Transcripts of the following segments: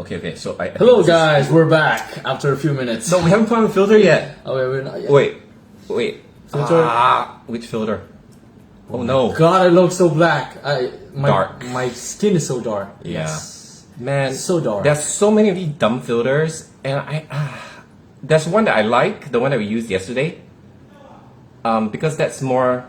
Okay. So I Hello think this is- guys, we're back after a few minutes. No, we haven't put on the filter yet. Oh wait, we're not yet. Wait. Filter? Which filter? Oh no. God, I look so black. Dark. My skin is so dark. Yeah. Yes. Man, So dark. There's so many of these dumb filters, and there's one that I like, the one that we used yesterday. Because that's more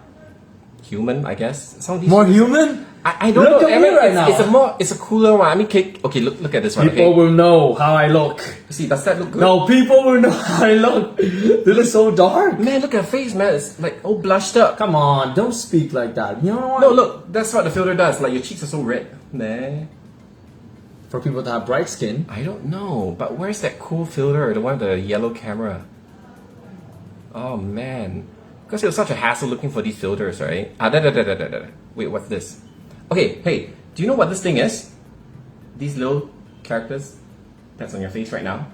human, I guess. Some of these More human? I don't Look know. at I me mean, right now. it's a cooler one. I mean, okay, look at this one. People Okay, will know how I look. see, does that look good? No, people will know how I look. They look so dark. Man, look at her face, man. It's like all blushed up. Come on, don't speak like that. You know what? No, look, that's what the filter does. Like your cheeks are so red. Nah. For people that have bright skin. I don't know, but where's that cool filter? The one with the yellow camera. Oh man, because it was such a hassle looking for these filters, right? Wait, what's this? Okay, hey, do you know what this thing is? These little characters that's on your face right now.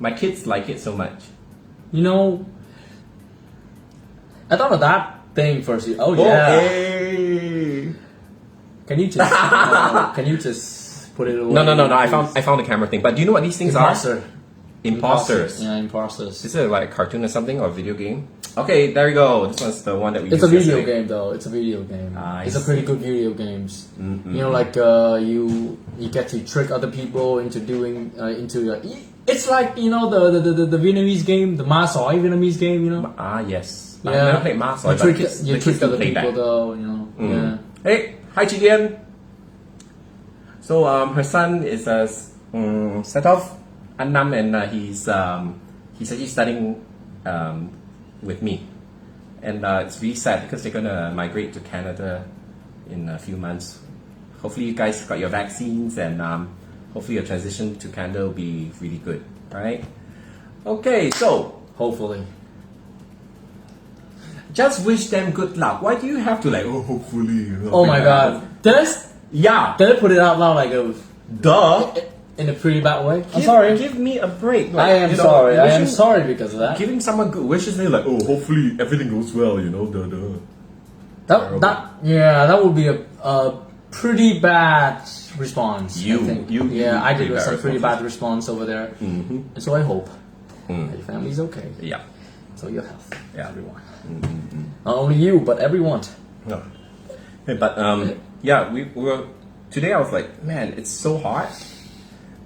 My kids like it so much. You know, I thought of that thing first. Oh yeah. Hey. Can you just put it away? No. I found the camera thing. But do you know what these things are? Imposters. Yeah, imposters. Is it like a cartoon or something or a video game? Okay, there you go. This one's the one that we It's used a video yesterday. game though. It's a video game. I It's a pretty good video games. You know, like you get to trick other people into doing it's like you know the Vietnamese game, the Ma Soi Vietnamese game. You know. Yes. Yeah. I've never played Mars, You but trick kids, you the trick kids do other play people that. though. You know. Yeah. Hey, hi Chilian. So her son is set off Annam, and he's actually studying with me, and it's really sad because they're gonna migrate to Canada in a few months. Hopefully you guys got your vaccines, and hopefully your transition to Canada will be really good. All right. Okay, so Hopefully. just wish them good luck. Why do you have to like? Oh, hopefully. Oh my God. Yeah. Did I put it out loud like Duh. in a pretty bad way? I'm sorry. Give me a break. I am sorry. I am sorry because of that. Giving someone good wishes, they're like, oh, hopefully everything goes well, you know. That would be a pretty bad response. I think. You I did pretty a bad pretty bad response over there, and so I hope that your family's okay. Yeah. So your health, Yeah. everyone. Not only you, but everyone. No. Hey, but yeah, we were today. I was like, man, it's so hot,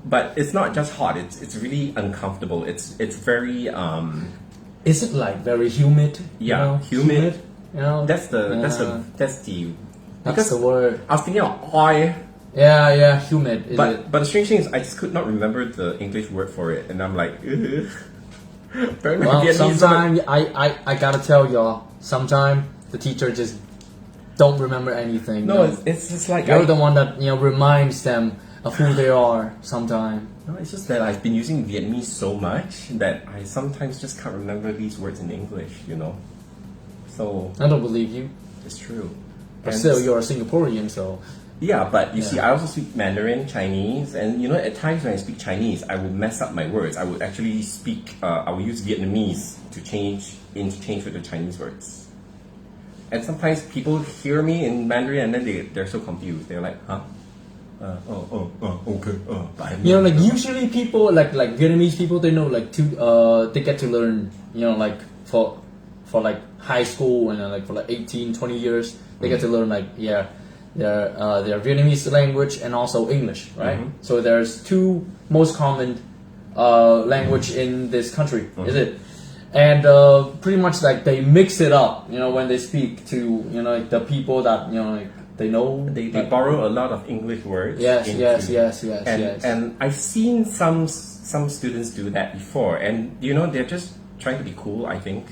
but it's not just hot. It's really uncomfortable. It's very Is it like very humid? Yeah, you know? humid. You know, That's the that's the word. I was thinking of oil. Yeah, humid. Is But it? the strange thing is, I just could not remember the English word for it, and I'm like, ugh. Apparently Well, Vietnamese sometimes I gotta tell y'all. Sometimes the teacher just don't remember anything. No, it's just like You're the one that reminds them of who they are. Sometimes. No, it's just that I've been using Vietnamese so much that I sometimes just can't remember these words in English. You know, so I don't believe you. it's true. But And still, you're a Singaporean, so yeah, but you see, I also speak Mandarin, Chinese, and you know, at times when I speak Chinese, I would mess up my words. I would actually speak. I would use Vietnamese to interchange with the Chinese words. And sometimes people hear me in Mandarin and then they're so confused. They're like, huh? Okay. But I you know, like usually people like Vietnamese people, they know like they get to learn, like for like high school and like for like 18, 20 years, they get to learn like their Vietnamese language and also English, right? So there's two most common language in this country, is it? And pretty much like they mix it up, when they speak to like the people that like they know. They borrow a lot of English words. Yes. And I've seen some students do that before, and they're just trying to be cool. I think.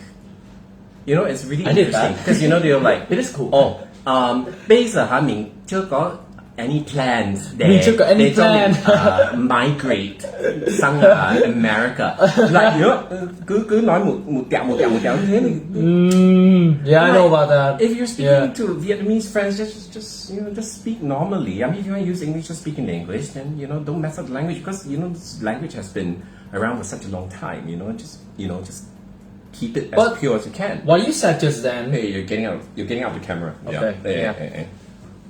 It's really I did interesting that. because they're like, It is cool. bây giờ hả mình chưa có any plans để Mình chưa có any để cho mình, plan. migrate sang America. Like cứ nói một tẹo như thế mình. Yeah, I know about that. If you're speaking to Vietnamese friends, just speak normally. I mean, if you want to use English, just speak in English. Then don't mess up the language because this language has been around for such a long time. Just keep it as pure as you can. What you said just then. Hey, you're getting out of the camera. Okay. Yeah.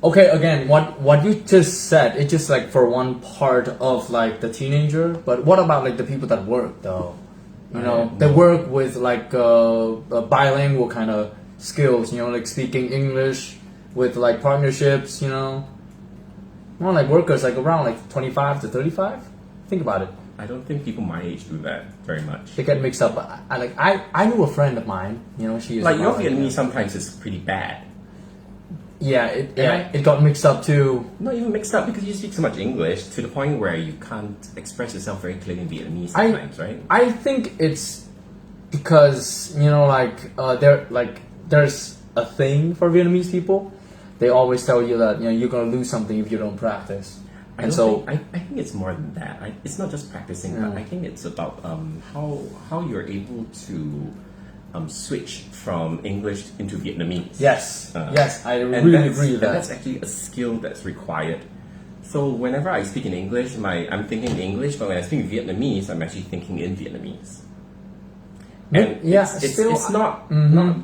Okay, again, what you just said, it's just like for one part of like the teenager. But what about like the people that work though? You know, they work with like bilingual kind of skills. You know, like speaking English with like partnerships. You know, more like workers like around like 25 to 35. Think about it. I don't think people my age do that very much. They get mixed up. I knew a friend of mine. You know, she is Like your about, Vietnamese sometimes is pretty bad. Yeah, it got mixed up too. Not even mixed up because you speak so much English to the point where you can't express yourself very clearly in Vietnamese sometimes, right? I think it's because you know, like there's a thing for Vietnamese people. They always tell you that you know you're gonna lose something if you don't practice. I think it's more than that. It's not just practicing, but I think it's about how you're able to switch from English into Vietnamese. Yes, yes, I And really that's- agree with and that. that's actually a skill that's required. So whenever I speak in English, I'm thinking in English, but when I speak in Vietnamese, I'm actually thinking in Vietnamese. And Yeah, it's not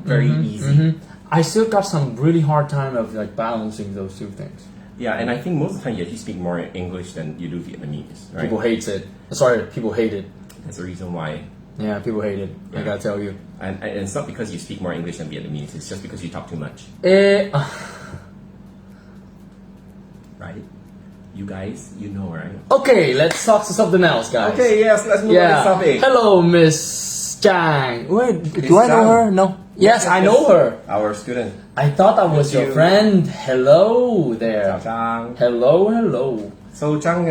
very easy. I still got some really hard time of like balancing those two things. Yeah, and I think most of the time you actually speak more English than you do Vietnamese, right? People hate it. Sorry, people hate it. That's the reason why. Yeah, people hate it. I gotta tell you. And it's not because you speak more English than Vietnamese, it's just because you talk too much, right? You guys, you know, right? Okay, let's talk to something else, guys. Okay, yes, let's move on to Yeah. topic. Hello, Miss Chang. Wait, do I know Zhang. her? No. Yes, I know her. Our student. I thought that was Thank your you. friend. Hello there. Chào Zhang. Hello, hello. So Zhang,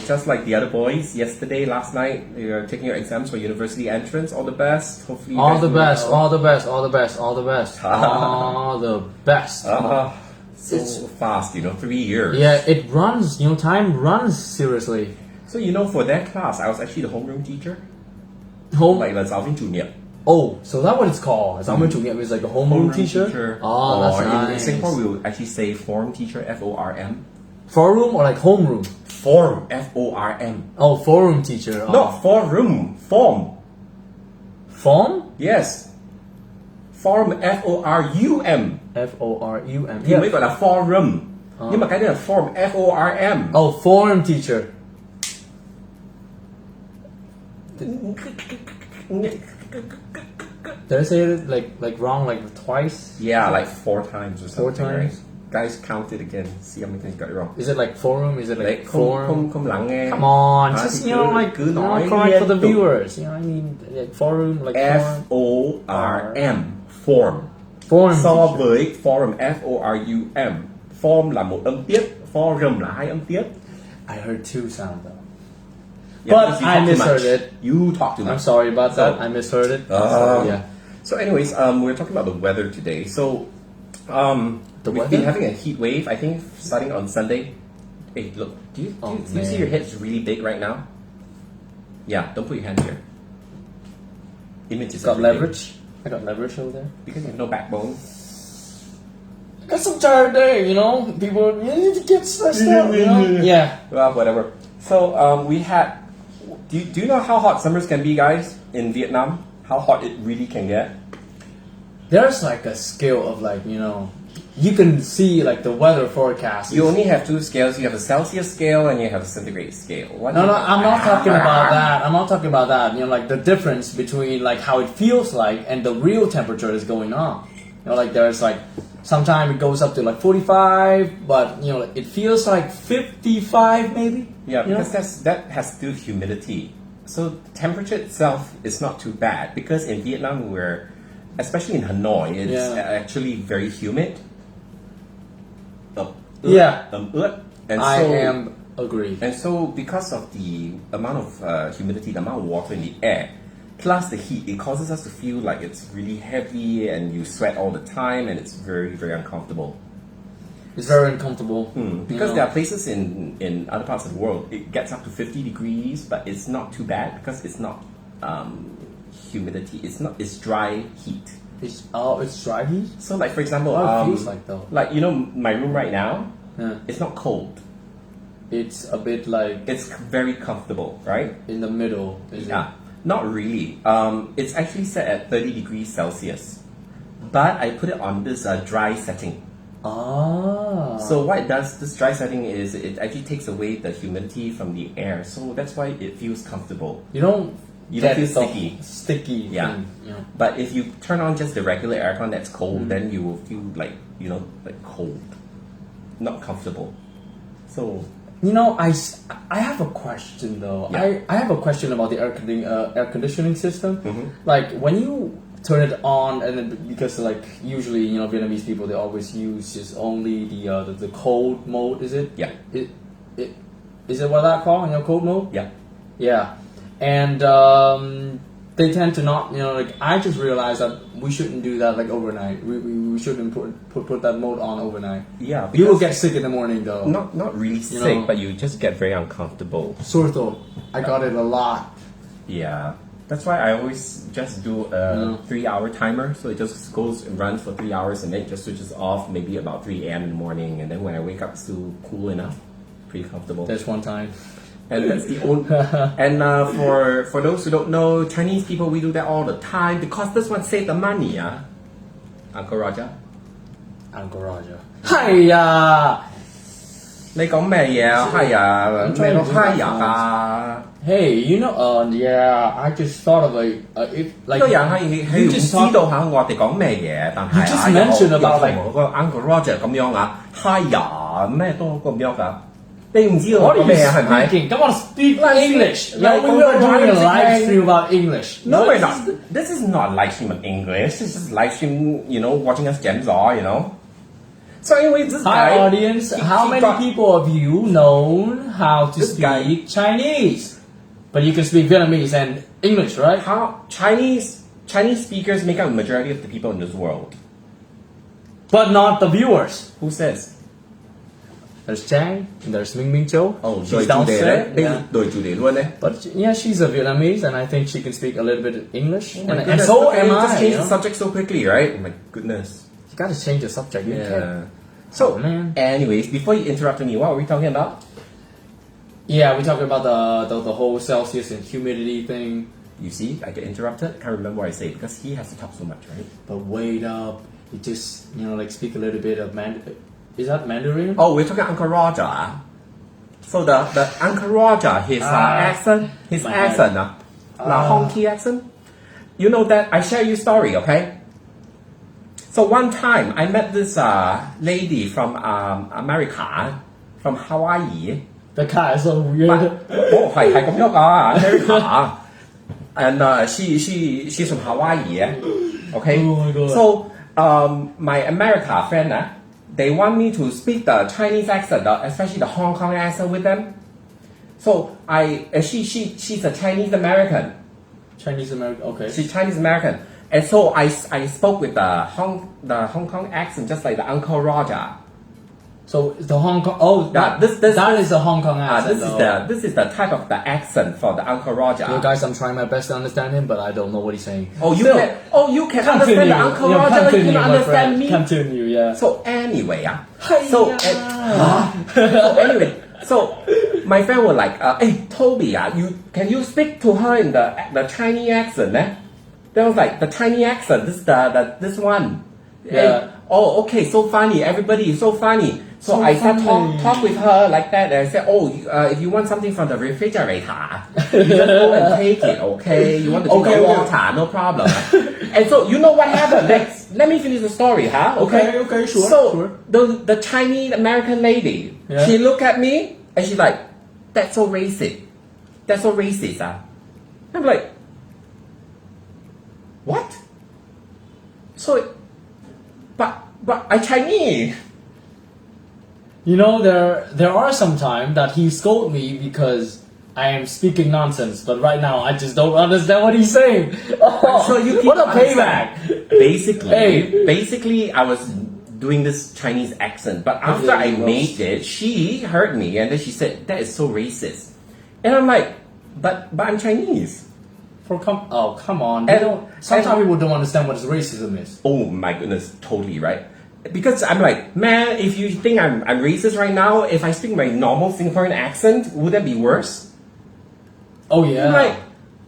just like the other boys, yesterday, last night, you're taking your exams for university entrance. All the best. Hopefully, you All guys the do best, well. all the best, all the best, all the best, all the best. So fast, 3 years. Yeah, it runs. You know, time runs seriously. So for that class, I was actually the homeroom teacher. Home. Like the giáo viên chủ nhiệm. Oh, so that's what it's called. Giáo viên chủ nhiệm is like a homeroom teacher. Oh, that's or nice. in Singapore, we would actually say form teacher, FORM. Forum or like homeroom? Form, FORM. Oh, forum teacher. Oh. Not forum, form. Form? Yes. Form, FORUM. FORUM. Thì mới gọi là forum. Nhưng mà cái này là form, FORM. Oh, forum teacher. Did I say it like wrong like twice? Yeah, like 4 times or something. 4 times? Right? Guys, count it again. See how many times you got it wrong. Is it like forum? Is it like Đấy, forum? không lắng nghe. Come on, À, just thì you know cứ- like cứ nói correct for the liên tục. viewers. You know, I mean like forum like forum. FORM. Form. Forum So teacher. với forum, FORUM. Form là một âm tiết, forum là 2 âm tiết. I heard two sound though. Yeah, But because you I talk too misheard much. it. You talk too I'm much. sorry about So- that. I misheard it. Yeah. So anyways, we're talking about the weather today. So The we've weather? been having a heat wave, I think, starting on Sunday. Hey, look, do you see man. your head's really big right now? Yeah, don't put your hand here. Image is Got everything. leverage. I got leverage over there. Because you have no backbone. Got some tired day, you know. People you need to get stressed out, you know. Yeah. Well, whatever. So we had. Do you know how hot summers can be, guys, in Vietnam? How hot it really can get? There's like a scale of like you can see like the weather forecast. You only have 2 scales. You have a Celsius scale and you have a centigrade scale. What No, do no, you- I'm not talking about that. I'm not talking about that. You know, like the difference between like how it feels like and the real temperature is going on. You know, like there's like sometimes it goes up to like 45, but it feels like 55 maybe. Yeah, you know? because that has to do with humidity. So the temperature itself is not too bad because in Vietnam especially in Hanoi, it's actually very humid. Yeah. And I so, am agree. And so because of the amount of humidity, the amount of water in the air, plus the heat, it causes us to feel like it's really heavy and you sweat all the time and it's very, very uncomfortable. It's very uncomfortable. Because there are places in other parts of the world, it gets up to 50 degrees, but it's not too bad because it's not humidity. It's dry heat. It's dry heat. So like for example, What it feels like though. like my room right now, Yeah. it's not cold. It's a bit like It's very comfortable, right? in the middle. Is Yeah, not really. It's actually set at 30 degrees Celsius, but I put it on this dry setting. Ah. So what it does, this dry setting is it actually takes away the humidity from the air. So that's why it feels comfortable. you don't You don't get feel the sticky. Sticky. Yeah. Thing, you know. But if you turn on just the regular aircon that's cold, then you will feel like, like cold. Not comfortable. So, You know, I have a question though. Yeah. I have a question about the air conditioning system. Mm-hmm. Like when you turn it on, and then because like usually Vietnamese people they always use just only the cold mode. Is it? Yeah. Is it what that called? Cold mode. yeah. Yeah, and they tend to not. Like I just realized that we shouldn't do that like overnight. We shouldn't put that mode on overnight. Yeah. You will because- get sick in the morning though. Not really You sick, know. but you just get very uncomfortable. Sore throat. I got it a lot. Yeah. That's why I always just do a 3-hour timer. So it just goes and runs for 3 hours and then it just switches off maybe about 3 a.m. in the morning. And then when I wake up, it's still cool enough. Pretty comfortable. There's one time. And that's the only. And for those who don't know, Chinese people, we do that all the time because this one save the money, Uncle Roger. Uncle Roger. Hiya! 你講咩嘢啊？係啊， I'm 咩 trying 都 to do 係 that 啊！ Hey, yeah, I just thought of if 呢 like 個人係 you 唔 just 知 talk- 道嚇我哋講咩嘢，但係 You just mentioned about like- 嗰個 Uncle Roger 咁樣啊，係啊，咩都咁樣㗎。你唔知道 What 我 are 講咩 you 啊？係咪 speaking? Come on, speak Like- English. like Yeah, we were doing a like- live stream about English. ？No, What we're is- not. This is not live stream in English. This is live stream, watching us gems all. So anyway, this Hi guy. audience, how he many got- people of you know how to This speak guy- Chinese? But you can speak Vietnamese and English, right? How Chinese speakers make up the majority of the people in this world? But not the viewers. Who says? There's Chang, and there's Ming Ming Châu. Oh, she's downstairs. 對 Yeah. 住你luôn đấy. But yeah, she's a Vietnamese, and I think she can speak a little bit of English. Oh my and goodness, so look at am it, I. Just change you the know? subject so quickly, right? Oh my goodness. You gotta change the subject. You can't. Yeah. So, Oh, man. anyways, before you interrupted me, what were we talking about? Yeah, we're talking about the whole Celsius and humidity thing. You see, I get interrupted. Can't remember what I say because he has to talk so much, right? But wait up, you just like speak a little bit of Is that Mandarin? Oh, we're talking Uncle Roger. So the Uncle Roger, his accent, my head. Honky accent. You know that I share you story, okay? So one time I met this lady from America, from Hawaii. The cat is so weird. 係咁樣㗎，America. And she's from Hawaii, okay? Oh my God. So my America friend, they want me to speak the Chinese accent, especially the Hong Kong accent with them. So she's a Chinese American. Chinese American. Okay. She's Chinese American, and so I spoke with the Hong Kong accent, just like the Uncle Roger. So the Hong Kong. Oh, Yeah, that is the Hong Kong accent. This is the type of the accent for the Uncle Roger. You guys, I'm trying my best to understand him, but I don't know what he's saying. Oh, you Still, can understand the Uncle Yeah, Roger, but you continue, can my understand friend. me. Continue, yeah. So anyway, Hiya. so my friend was like, "Hey, Toby, can you speak to her in the Chinese accent?" Then I was like, "The Chinese accent, this one." Yeah. Hey, oh, okay, so funny. Everybody is so funny. So So I start funny. talk with her like that, and I said, "Oh, if you want something from the refrigerator, you just go and take it, okay? You want to drink Okay, water, no problem." And so you know what happened next? Let me finish the story, huh? Okay, sure, So sure. the Chinese American lady, Yeah. she looked at me and she's like, "That's so racist. That's so racist." I'm like, "What?" So, but I Chinese. You know, there are some time that he scolded me because I am speaking nonsense, but right now I just don't understand what he's saying. Oh, So you what a people understand. payback! Basically, I was doing this Chinese accent, but after there I you go. made it, she heard me and then she said, "That is so racist," and I'm like, "But I'm Chinese." Come on! And- Sometimes and- people don't understand what racism is. Oh my goodness, totally right. Because I'm like, man, if you think I'm racist right now, if I speak my normal Singaporean accent, would that be worse? Oh yeah. Like,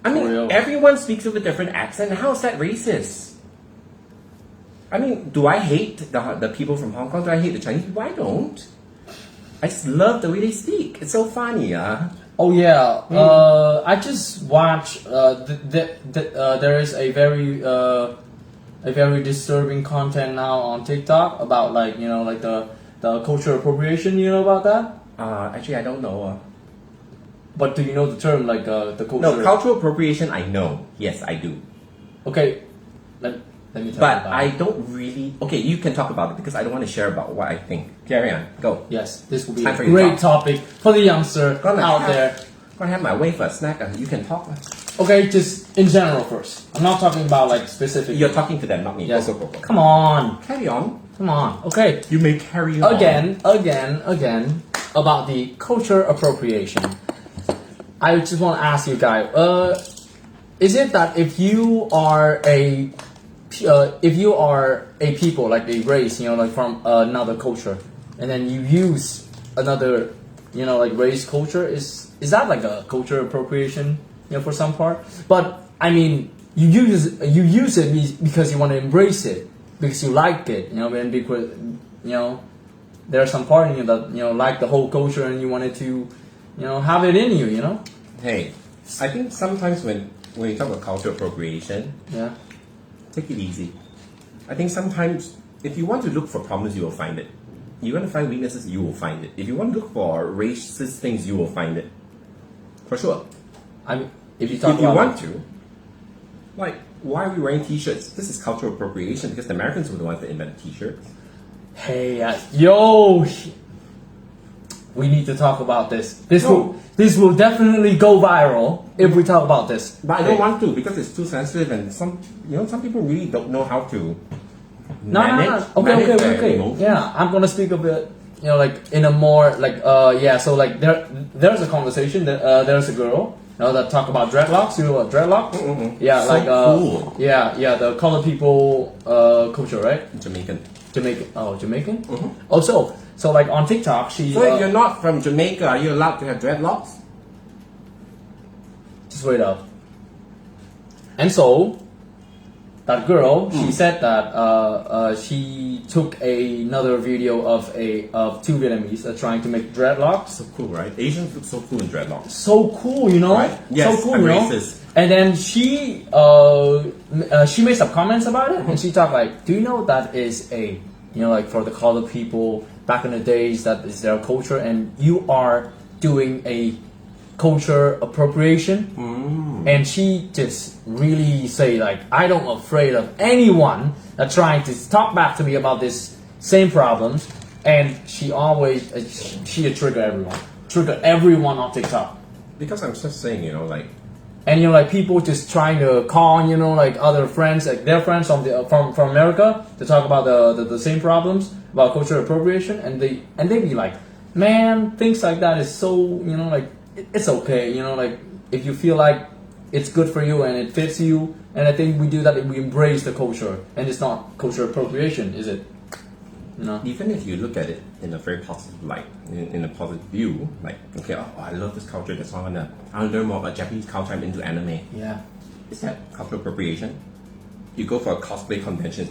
I For mean, real. everyone speaks with a different accent. How is that racist? I mean, do I hate the people from Hong Kong? Do I hate the Chinese people? I don't. I just love the way they speak. It's so funny, Oh yeah, I just watched. There is a very disturbing content now on TikTok about like like the cultural appropriation. You know about that? Actually, I don't know. But do you know the term like the culture? No, cultural appropriation, I know. Yes, I do. Okay, let me tell But you about I it. don't really. Okay, you can talk about it because I don't want to share about what I think. Carry on. Go. Yes, this will be Time a for you to great talk. topic for the youngster out there. Gonna have my wafer snack. You can talk. Okay, just in general first. I'm not talking about like specific. You're talking to them, not me. Yes. Go, go, go. Come on, Carry on. come on. Okay. You may carry on. Again about the culture appropriation. I just want to ask you guys, is it that if you are a people like a race, like from another culture, and then you use another, like race culture, is that like a culture appropriation, for some part? But I mean, you use it because you want to embrace it, because you like it, and because there are some part in you that like the whole culture and you wanted to, have it in you, Hey, I think sometimes when you talk about cultural appropriation, Yeah. take it easy. I think sometimes if you want to look for problems, you will find it. You want to find weaknesses, you will find it. If you want to look for racist things, you will find it. For sure. I mean, if you talk If you about want to, like, why are we wearing t-shirts? This is cultural appropriation because the Americans were the ones that invented t-shirts. hey, yo, we need to talk about this. This will definitely go viral if we talk about this. But I don't want to because it's too sensitive and some people really don't know how to manage Okay. their emotions. Yeah, I'm gonna speak a bit, like in a more like So like there's a conversation that there's a girl that talk about dreadlocks. You know what dreadlocks? Yeah, So like cool. yeah, the colored people culture, right? Jamaican. Jamaican. Also, so like on TikTok, she. So if you're not from Jamaica, are you allowed to have dreadlocks? Just wait up. And so, that girl, she said that she took another video of two Vietnamese trying to make dreadlocks. So cool, right? Asians look so cool in dreadlocks. So cool, Right? Yes, so cool, I'm racist. And then she made some comments about it, and she talked like, "Do you know that is a like for the colored people back in the days that is their culture, and you are doing a culture appropriation." And she just really say like, "I don't afraid of anyone that trying to talk back to me about this same problems." And she always she trigger everyone on TikTok. Because I'm just saying, like, And like people just trying to call like other friends, like their friends from America to talk about the same problems about cultural appropriation, and they be like, man, things like that is so like it's okay, like if you feel like it's good for you and it fits you, and I think we do that if we embrace the culture, and it's not cultural appropriation, is it? even if you look at it in a very positive light, in a positive view, like, okay, I love this culture, that's why I want to learn more about Japanese culture, I'm into anime. Yeah. Is that cultural appropriation? You go for a cosplay convention,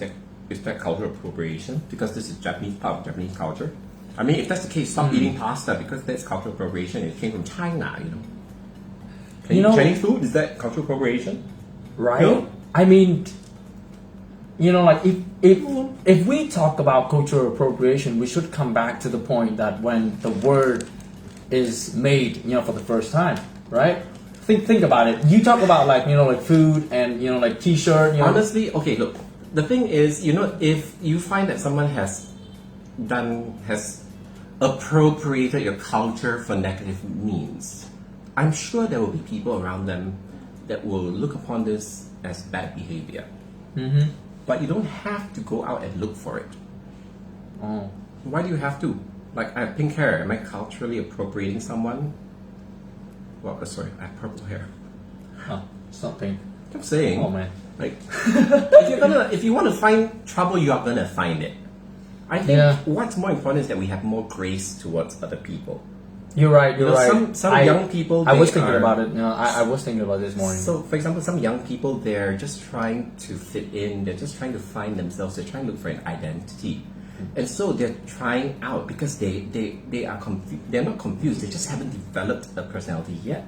is that cultural appropriation? Because this is Japanese part of Japanese culture. I mean, if that's the case, stop eating pasta because that's cultural appropriation. It came from China, Can you eat Chinese food? Is that cultural appropriation? Right? No. I mean, like if we talk about cultural appropriation, we should come back to the point that when the word is made, for the first time, right? Think about it. You talk about like like food and like t-shirt. Honestly, okay, look. The thing is, if you find that someone has appropriated your culture for negative means, I'm sure there will be people around them that will look upon this as bad behavior. But you don't have to go out and look for it. Oh. Why do you have to? Like, I have pink hair. Am I culturally appropriating someone? Well, sorry, I have purple hair. It's not pink. I'm saying. Oh man. Like, if you want to find trouble, you are gonna find it. I think Yeah. what's more important is that we have more grace towards other people. You're right. You're You know, right. some young people, I was they thinking are- about it. You know, I was thinking about this morning. So, for example, some young people, they're just trying to fit in, they're just trying to find themselves, they're trying to look for an identity. And so they're trying out because they are confused. They're not confused, they just haven't developed a personality yet.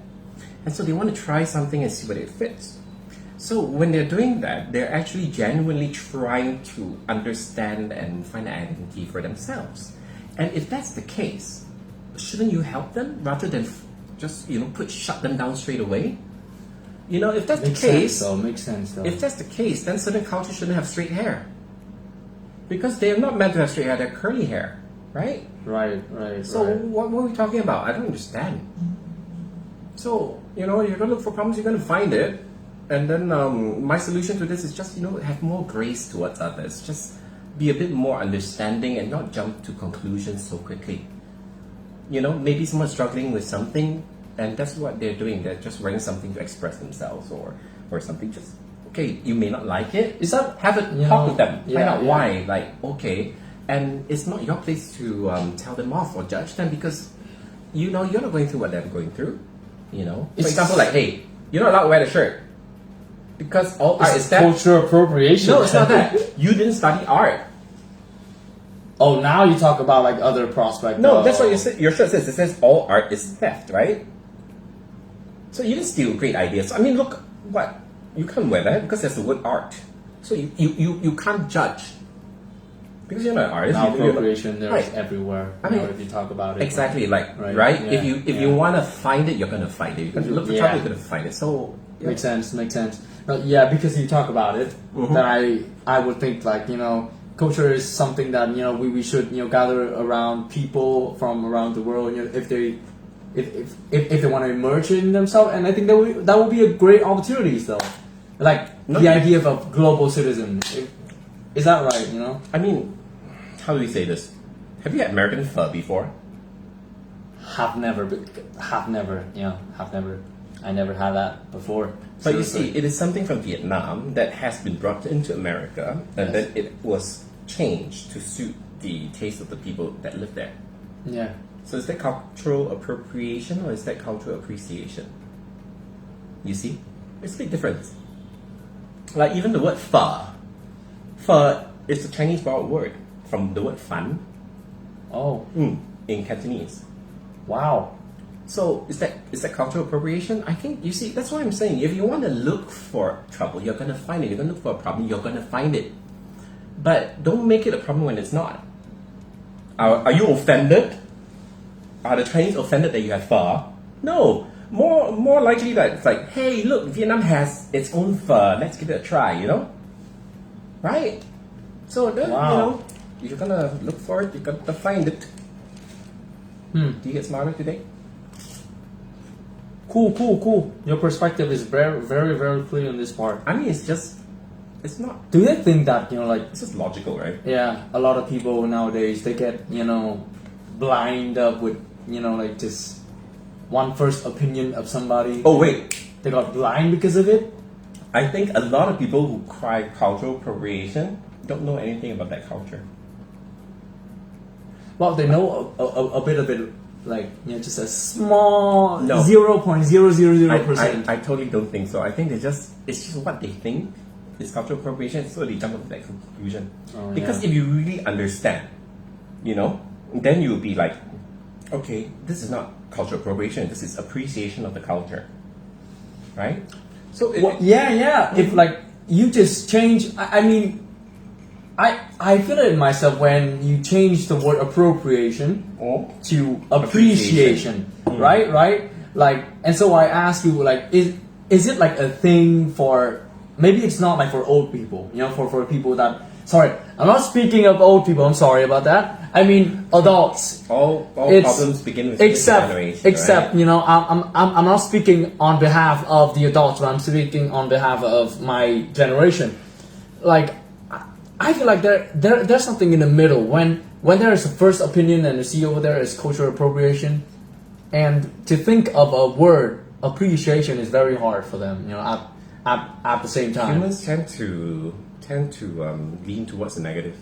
And so they want to try something and see whether it fits. So when they're doing that, they're actually genuinely trying to understand and find an identity for themselves. And if that's the case, shouldn't you help them rather than just shut them down straight away? You know, if that's Makes the case, sense, though. Makes sense, though. if that's the case, then certain cultures shouldn't have straight hair because they're not meant to have straight hair; they're curly hair, right? Right. So right. what are we talking about? I don't understand. So you're gonna look for problems, you're gonna find it, and then my solution to this is just have more grace towards others. Just be a bit more understanding and not jump to conclusions so quickly. Maybe someone's struggling with something, and that's what they're doing. They're just wearing something to express themselves, or something. Just okay, you may not like it. Is that Have it talk with them. Find out yeah. why. Like okay, and it's not your place to tell them off or judge them because you're not going through what they're going through. For It's- example, like hey, you're not allowed to wear the shirt because all art is It's that. cultural appropriation. No, it's not that. You didn't study art. Oh, now you talk about like other prospect. No, that's what your shirt says. It says all art is theft, right? So you didn't steal great ideas. I mean, look, what? You can't wear that because there's the word art. So you can't judge. Because you're not an artist. Now you're not- appropriation, there's Right. everywhere. I mean, if you talk about it. Exactly, like Right, right. yeah, If you yeah. want to find it, you're gonna find it. You're gonna look for Yeah. trouble, you're gonna find it. So yeah. Makes sense. No, yeah, because you talk about it, Mm-hmm. that I would think like culture is something that we should gather around people from around the world. If they want to emerge in themselves, and I think that would be a great opportunities though, like No, the yeah. idea of a global citizen. Is that right? I mean, how do we say this? Have you had American pho before? Have never. I never had that before. But you Seriously. see, it is something from Vietnam that has been brought into America, and Yes. then it was changed to suit the taste of the people that live there. Yeah. So is that cultural appropriation or is that cultural appreciation? You see, it's a big difference. Like even the word pho. Pho is a Chinese borrowed word from the word fan Oh, in Cantonese. wow. So is that cultural appropriation? I think you see that's why I'm saying if you want to look for trouble, you're gonna find it. You're gonna look for a problem, you're gonna find it. But don't make it a problem when it's not. Are you offended? Are the Chinese offended that you have pho? No. More likely that it's like, hey, look, Vietnam has its own pho. Let's give it a try. Right? So then, Wow. you're gonna look for it. You're gonna find it. Do you get smarter today? Cool. Your perspective is very, very, very clear on this part. I mean, it's not. Do you think that It's just logical, right? yeah, a lot of people nowadays they get blind up with like just one first opinion of somebody. Oh wait, They got blind because of it. I think a lot of people who cry cultural appropriation don't know anything about that culture. Well, they know a bit of it, like just a small No. 0.000%. I totally don't think so. I think it's just what they think is cultural appropriation, so they jump to that conclusion. Oh, Because yeah. if you really understand, then you'll be like, okay, this is not cultural appropriation. This is appreciation of the culture, right? So Well, yeah. If like you just change, I mean, I feel it in myself when you change the word appropriation Oh. to appreciation, right? Like, and so I ask you, like, is it like a thing for? Maybe it's not like for old people, for people that. Sorry, I'm not speaking of old people. I'm sorry about that. I mean adults. all It's- problems begin with this generation, Except, right? I'm not speaking on behalf of the adults, but I'm speaking on behalf of my generation. Like, I feel like there's something in the middle when there is a first opinion and you see over there is cultural appropriation, and to think of a word appreciation is very hard for them. At the same time. Humans tend to lean towards the negative.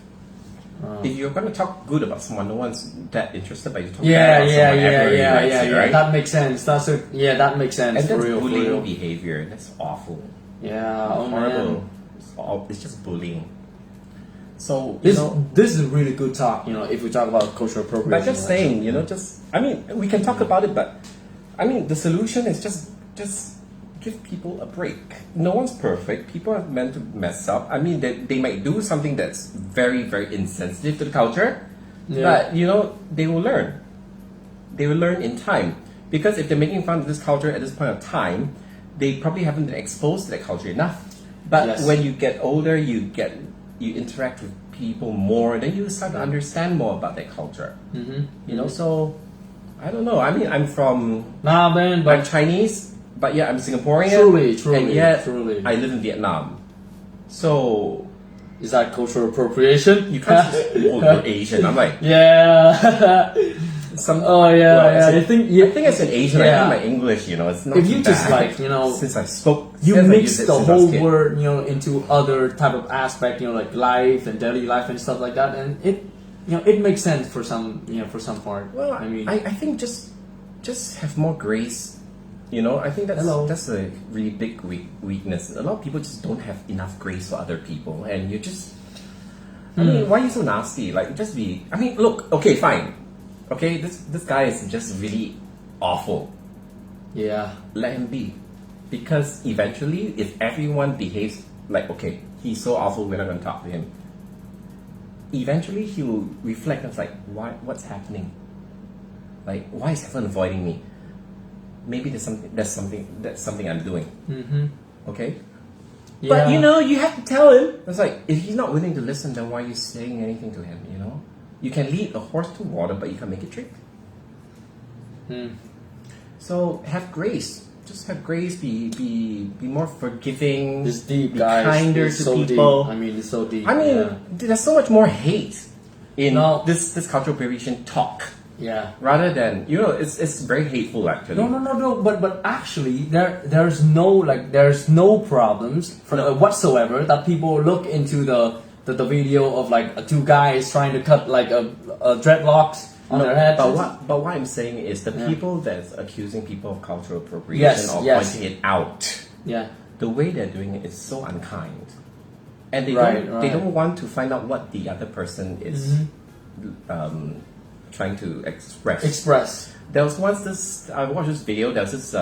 If you're going to talk good about someone, no one's that interested, but you talk Yeah, bad about yeah, someone, yeah, everybody yeah, likes yeah, it, yeah. right? That makes sense. That makes sense. And for that's real, for bullying real. behavior. That's awful. Yeah, oh Horrible. man. It's just bullying. So, you know, This is a really good talk, if we talk about cultural appropriation. but just saying, I mean, we can talk about it, but I mean, the solution is just give people a break. No one's perfect. People are meant to mess up. I mean, they might do something that's very, very insensitive to the culture, but they will learn. They will learn in time, because if they're making fun of this culture at this point of time, they probably haven't been exposed to that culture enough. But Yes. when you get older, you interact with people more, then you start to understand more about that culture. So I don't know. I mean, I'm Chinese, but yeah, I'm Singaporean. Truly, and yet truly. I live in Vietnam. So Is that cultural appropriation? you can't just you're Asian. I'm like, Yeah. well, I think I think as an Asian, I yeah. think my English, it's not If too you just bad. like, since I spoke, you since I mix used it the since I was whole a kid. word, into other type of aspect, like life and daily life and stuff like that, and it makes sense for some, for some part. Well, I mean, I think just have more grace. I think that's a really big weakness. A lot of people just don't have enough grace for other people, and you just. I mean, why are you so nasty? Like, just be. I mean, look. Okay, fine. Okay, this guy is just really awful. yeah, Let him be, because eventually, if everyone behaves like, okay, he's so awful, we're not going to talk to him. Eventually, he will reflect and it's like, what's happening? Like, why is everyone avoiding me? Maybe there's something I'm doing. Okay. yeah. But you have to tell him. It's like, if he's not willing to listen, then why are you saying anything to him? You can lead a horse to water, but you can't make it drink. So have grace. Just have grace. Be more forgiving. It's deep, be guys. kinder It's to so people. Deep. I mean, it's so deep. I mean, yeah. there's so much more hate in No. this cultural appropriation talk, Yeah. rather than it's very hateful actually. No. But actually, there's no problems whatsoever that people look into the video of like two guys trying to cut like a dreadlocks on their heads. But what I'm saying is the people that's accusing people of cultural appropriation Yes, or yes. pointing it out, Yeah. the way they're doing it is so unkind, and they Right, don't they right. don't want to find out what the other person is trying to express. There was once I watched this video. There was this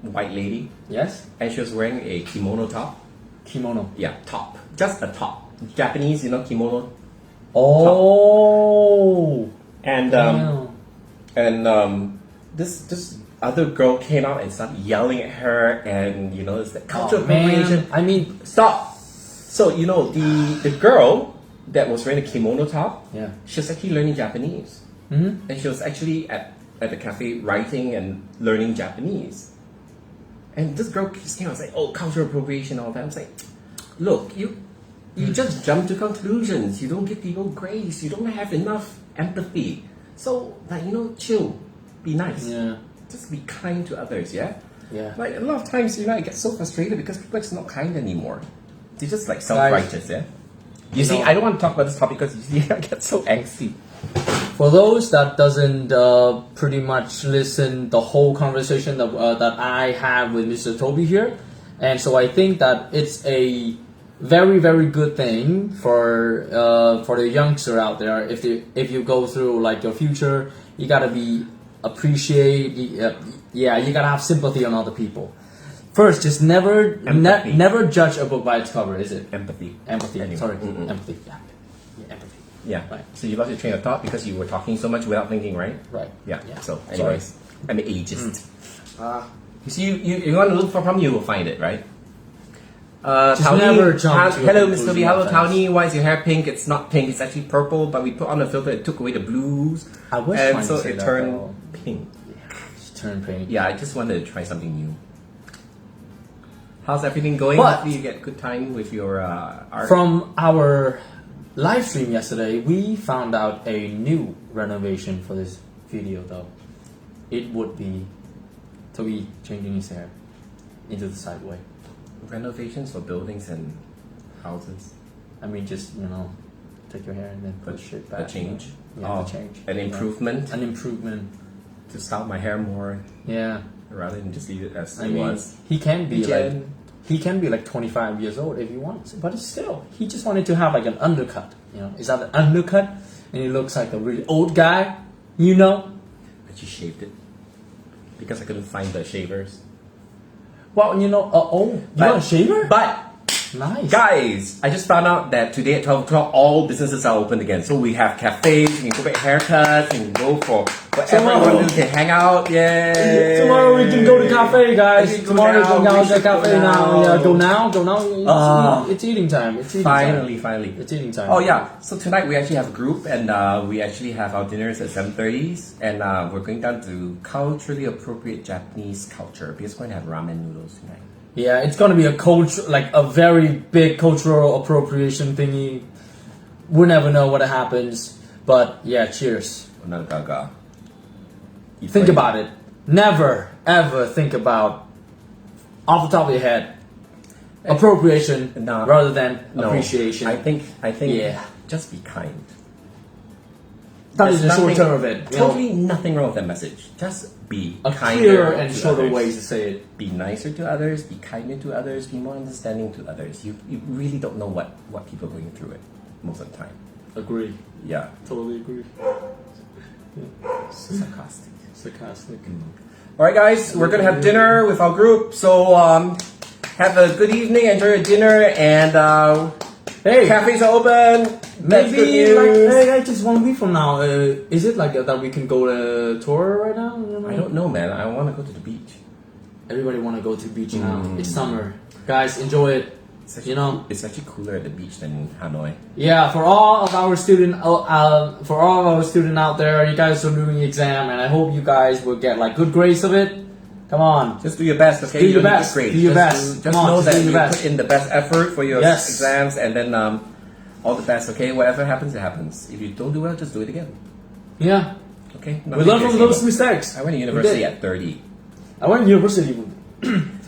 white lady, Yes. and she was wearing a kimono top. Kimono. Yeah, top, just a top. Japanese, kimono. Oh. And Wow. this other girl came out and started yelling at her, and it's the cultural Oh, man. appropriation. I mean, Stop. So the girl that was wearing a kimono top, yeah. she was actually learning Japanese, and she was actually at the cafe writing and learning Japanese. And this girl just came out and said, "Oh, cultural appropriation, all that." I was like, "Look, you just jump to conclusions. You don't give people grace. You don't have enough empathy. So, like, chill, be nice, Yeah. just be kind to others." Yeah. Yeah. Like a lot of times, I get so frustrated because people are just not kind anymore. They're just like self-righteous. Yeah. You see, I don't want to talk about this topic because you see, I get so angsty. For those that doesn't pretty much listen the whole conversation that I have with Mr. Toby here, and so I think that it's a very, very good thing for the youngster out there. If you go through like your future, you gotta be you gotta have sympathy on other people. First, just never never judge a book by its cover. Is it Empathy. empathy? Sorry, Mm-mm. empathy. Yeah, empathy. Yeah. Right. So you lost your train of thought because you were talking so much without thinking, right? Right. Yeah. Yeah. So, Sorry. anyways, I'm an ageist. You see, you want to look for a problem, you will find it, right? Just Townie, never jump to a hello, conclusion Mr. B. Hello, of things. Townie. Why is your hair pink? It's not pink. It's actually purple. But we put on a filter. It took away the blues, I was and trying so to say it that, turned though. pink. Just turn pink. Yeah, I just wanted to try something new. How's everything going? But- Hopefully you get good time with your art. From our live stream yesterday, we found out a new renovation for this video, though. It would be Toby changing his hair into the side way. Renovations for buildings and houses. I mean, just take your hair and then push it The back. change. Yeah, the change. An Yeah. improvement An improvement. to style my hair more Yeah. rather than just leave it as I it mean, was. he can be Jen. he can be like 25 years old if he wants, but still, he just wanted to have like an undercut. You know, is that an undercut? And he looks like a really old guy. You know. I just shaved it because I couldn't find the shavers. Well, you know. You got a shaver? But Nice. guys, I just found out that today at 12 o'clock, all businesses are open again. So we have cafes, you can go get haircuts, you can go for whatever you want to do, you can hang out. Yay! Tomorrow we can go to cafe, guys. We can go Tomorrow we now, can go we to should go cafe now. now. Yeah, go now. It's eating time. It's eating Finally, time. finally. It's eating time. Oh yeah, so tonight we actually have a group and we actually have our dinners at 7:30 and we're going down to culturally appropriate Japanese culture because we're going to have ramen noodles tonight. Yeah, it's gonna be a culture, like a very big cultural appropriation thingy. We'll never know what happens, but yeah, cheers. Not gaga. Think about it. Never ever think about off the top of your head appropriation No. rather than No, appreciation. I think Yeah. just be kind. That is There's the short nothing- term of it. You know, Totally nothing wrong with that message. Just be a kinder clearer and to shorter others. ways to say it. Be nicer to others, be kinder to others, be more understanding to others. You really don't know what people are going through it most of the time. Agree. Yeah. Totally agree. Sarcastic. Sarcastic. Alright guys, we're gonna have dinner with our group. So have a good evening, enjoy your dinner and Hey, cafes are open. That's good maybe like news. just 1 week from now, is it like that we can go to tour right now? You know? I don't know man, I wanna go to the beach. Everybody want to go to the beach now. It's summer, guys. Enjoy it. It's actually, You know. it's actually cooler at the beach than in Hanoi. Yeah, for all of our student out there, you guys are doing exam, and I hope you guys will get like good grades of it. Come on. Just do your best, okay? Do You your don't need best. good grades. Do your Just best. Just Come on, know just that do your you best. put in the best effort for your Yes. exams, and then all the best, okay? Whatever happens, it happens. If you don't do well, just do it again, Yeah, okay? we learn from those mistakes. I went to We university did. at 30. I went to university.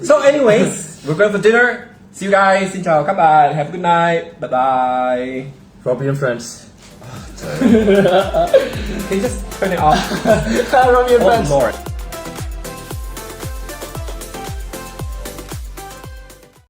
So anyways, we're going for dinner. See you guys. Xin chào các bạn. Have a good night. Bye bye. Robbie and friends. Can you just turn it off? Robbie and Oh friends. Lord.